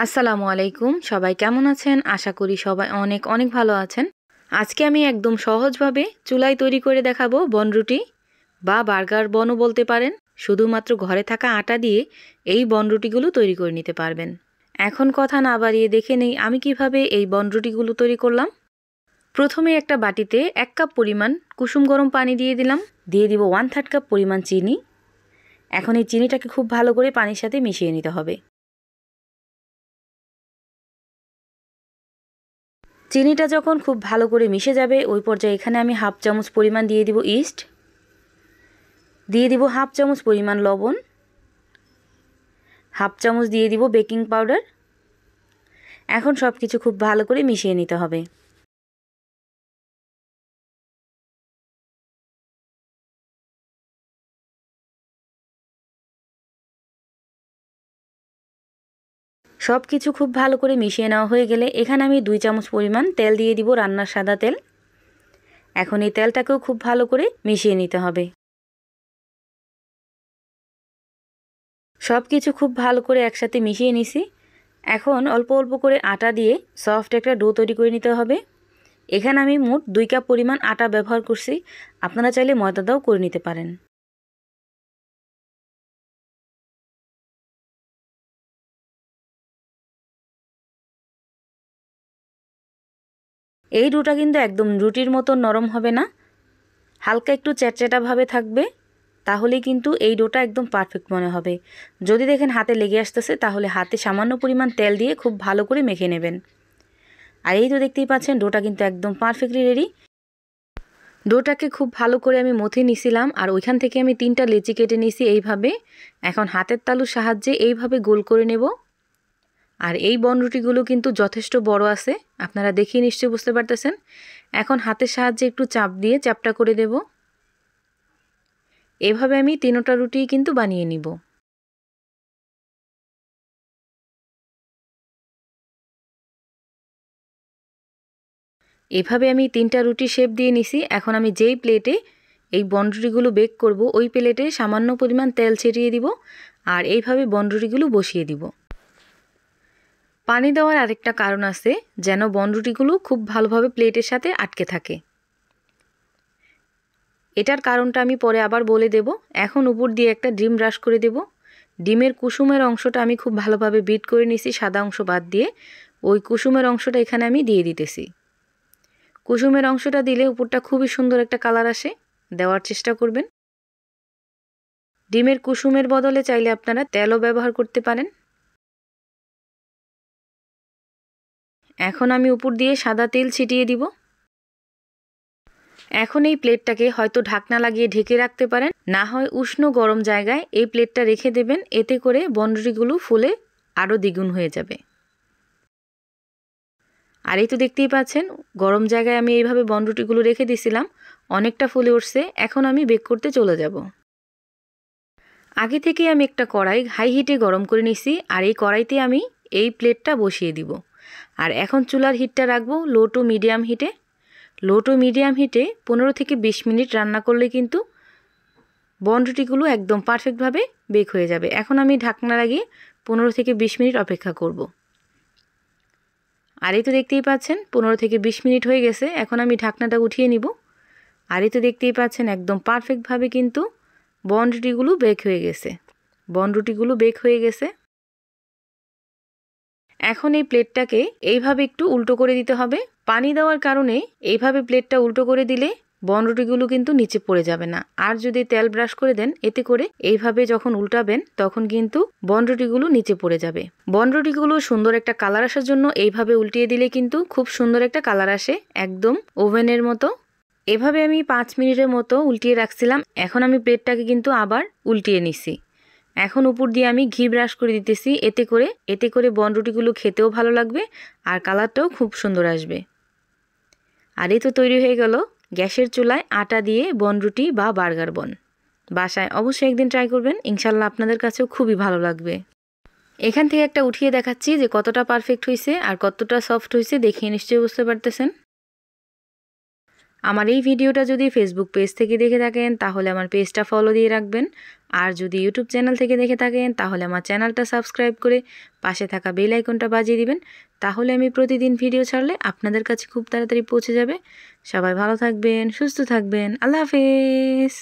আসসালামু আলাইকুম। সবাই কেমন আছেন? আশা করি সবাই অনেক অনেক ভালো আছেন। আজকে আমি একদম সহজভাবে চুলায় তৈরি করে দেখাবো বনরুটি বা বার্গার বনও বলতে পারেন। শুধুমাত্র ঘরে থাকা আটা দিয়ে এই বনরুটিগুলো তৈরি করে নিতে পারবেন। এখন কথা না বাড়িয়ে দেখে নেই আমি কিভাবে এই বনরুটিগুলো তৈরি করলাম। প্রথমে একটা বাটিতে 1 কাপ পরিমাণ কুসুম গরম পানি দিয়ে দিলাম। দিয়ে দিব 1/3 কাপ পরিমাণ চিনি। এখন এই চিনিটাকে খুব ভালো করে পানির সাথে মিশিয়ে নিতে হবে। চিনিটা যখন খুব ভালো করে মিশে যাবে ওই পর্যায়ে এখানে আমি 1/2 চামচ পরিমাণ দিয়ে দিব ইস্ট, দিয়ে দিব 1/2 চামচ পরিমাণ লবণ, 1/2 চামচ দিয়ে দিব বেকিং পাউডার। এখন সব কিছু খুব ভালো করে মিশিয়ে নিতে হবে। সব কিছু খুব ভালো করে মিশিয়ে নেওয়া হয়ে গেলে এখানে আমি 2 চামচ পরিমাণ তেল দিয়ে দিব, রান্নার সাদা তেল। এখন এই তেলটাকেও খুব ভালো করে মিশিয়ে নিতে হবে। সব কিছু খুব ভালো করে একসাথে মিশিয়ে নিছি। এখন অল্প অল্প করে আটা দিয়ে সফট একটা ডো তৈরি করে নিতে হবে। এখানে আমি মোট 2 কাপ পরিমাণ আটা ব্যবহার করছি। আপনারা চাইলে ময়দা দাও করে নিতে পারেন। এই ডোটা কিন্তু একদম রুটির মতো নরম হবে না, হালকা একটু চ্যাটচ্যাটাভাবে থাকবে। তাহলেই কিন্তু এই ডোটা একদম পারফেক্ট মনে হবে। যদি দেখেন হাতে লেগে আসতেছে তাহলে হাতে সামান্য পরিমাণ তেল দিয়ে খুব ভালো করে মেখে নেবেন। আর এই তো দেখতেই পাচ্ছেন ডোটা কিন্তু একদম পারফেক্টলি রেডি। ডোটাকে খুব ভালো করে আমি মথে নিছিলাম আর ওইখান থেকে আমি 3টা লেচি কেটে নিছি এইভাবে। এখন হাতের তালুর সাহায্যে এইভাবে গোল করে নেব। আর এই বনরুটিগুলো কিন্তু যথেষ্ট বড় আছে, আপনারা দেখেই নিশ্চয়ই বুঝতে পারতেছেন। এখন হাতের সাহায্যে একটু চাপ দিয়ে চ্যাপ্টা করে দেব। এভাবে আমি 3টা রুটি কিন্তু বানিয়ে নিব। এভাবে আমি 3টা রুটি শেপ দিয়ে নিছি। এখন আমি যেই প্লেটে এই বনরুটিগুলো বেক করব ওই প্লেটে সামান্য পরিমাণ তেল ছিটিয়ে দিব আর এইভাবে বনরুটিগুলো বসিয়ে দিব। পানি দেওয়ার আরেকটা কারণ আছে, যেন বনরুটিগুলো খুব ভালোভাবে প্লেটের সাথে আটকে থাকে। এটার কারণটা আমি পরে আবার বলে দেব। এখন উপর দিয়ে একটা ডিম ব্রাশ করে দেব। ডিমের কুসুমের অংশটা আমি খুব ভালোভাবে বিট করে নিছি সাদা অংশ বাদ দিয়ে। ওই কুসুমের অংশটা এখানে আমি দিয়ে দিতেছি। কুসুমের অংশটা দিলে উপরটা খুবই সুন্দর একটা কালার আসে, দেওয়ার চেষ্টা করবেন। ডিমের কুসুমের বদলে চাইলে আপনারা তেলও ব্যবহার করতে পারেন। এখন আমি উপর দিয়ে সাদা তেল ছিটিয়ে দিব। এখন এই প্লেটটাকে হয়তো ঢাকনা লাগিয়ে ঢেকে রাখতে পারেন, না হয় উষ্ণ গরম জায়গায় এই প্লেটটা রেখে দেবেন। এতে করে বনরুটিগুলো ফুলে আরও দ্বিগুণ হয়ে যাবে। আর এই তো দেখতেই পাচ্ছেন গরম জায়গায় আমি এইভাবে বনরুটিগুলো রেখে দিয়েছিলাম, অনেকটা ফুলে উঠছে। এখন আমি বেক করতে চলে যাব। আগে থেকে আমি একটা কড়াই হাই হিটে গরম করে নিছি আর এই কড়াইতে আমি এই প্লেটটা বসিয়ে দিব। আর এখন চুলার হিটটা রাখবো লো টু মিডিয়াম হিটে। লো টু মিডিয়াম হিটে 15 থেকে 20 মিনিট রান্না করলে কিন্তু বনরুটিগুলো একদম পারফেক্টভাবে বেক হয়ে যাবে। এখন আমি ঢাকনা লাগিয়ে 15 থেকে 20 মিনিট অপেক্ষা করব। আর এই তো দেখতেই পাচ্ছেন 15 থেকে 20 মিনিট হয়ে গেছে। এখন আমি ঢাকনাটা উঠিয়ে নিব। আর এই তো দেখতেই পাচ্ছেন একদম পারফেক্টভাবে কিন্তু বনরুটিগুলো বেক হয়ে গেছে। বনরুটিগুলো বেক হয়ে গেছে। এখন এই প্লেটটাকে এইভাবে একটু উল্টো করে দিতে হবে। পানি দেওয়ার কারণে এইভাবে প্লেটটা উল্টো করে দিলে বনরুটিগুলো কিন্তু নিচে পড়ে যাবে না। আর যদি তেল ব্রাশ করে দেন এতে করে এইভাবে যখন উল্টাবেন তখন কিন্তু বনরুটিগুলো নিচে পড়ে যাবে। বনরুটিগুলো সুন্দর একটা কালার আসার জন্য এইভাবে উল্টিয়ে দিলে কিন্তু খুব সুন্দর একটা কালার আসে, একদম ওভেনের মতো। এভাবে আমি 5 মিনিটের মতো উল্টিয়ে রাখছিলাম। এখন আমি প্লেটটাকে কিন্তু আবার উল্টিয়ে নিছি। এখন উপর দিয়ে আমি ঘি ব্রাশ করে দিতেছি। এতে করে বনরুটিগুলো খেতেও ভালো লাগবে আর কালারটাও খুব সুন্দর আসবে। আর এই তো তৈরি হয়ে গেল গ্যাসের চুলায় আটা দিয়ে বনরুটি বা বার্গার বন। বাসায় অবশ্যই একদিন ট্রাই করবেন, ইনশাল্লাহ আপনাদের কাছেও খুবই ভালো লাগবে। এখান থেকে একটা উঠিয়ে দেখাচ্ছি যে কতটা পারফেক্ট হয়েছে আর কতটা সফট হয়েছে, দেখিয়ে নিশ্চয়ই বুঝতে পারতেছেন। আমার এই ভিডিওটা যদি ফেসবুক পেজ থেকে দেখে থাকেন তাহলে আমার পেজটা ফলো দিয়ে রাখবেন, আর যদি ইউটিউব চ্যানেল থেকে দেখে থাকেন তাহলে আমার চ্যানেলটা সাবস্ক্রাইব করে পাশে থাকা বেল আইকনটা বাজিয়ে দিবেন। তাহলে আমি প্রতিদিন ভিডিও ছাড়লে আপনাদের কাছে খুব তাড়াতাড়ি পৌঁছে যাবে। সবাই ভালো থাকবেন, সুস্থ থাকবেন। আল্লাহ হাফেজ।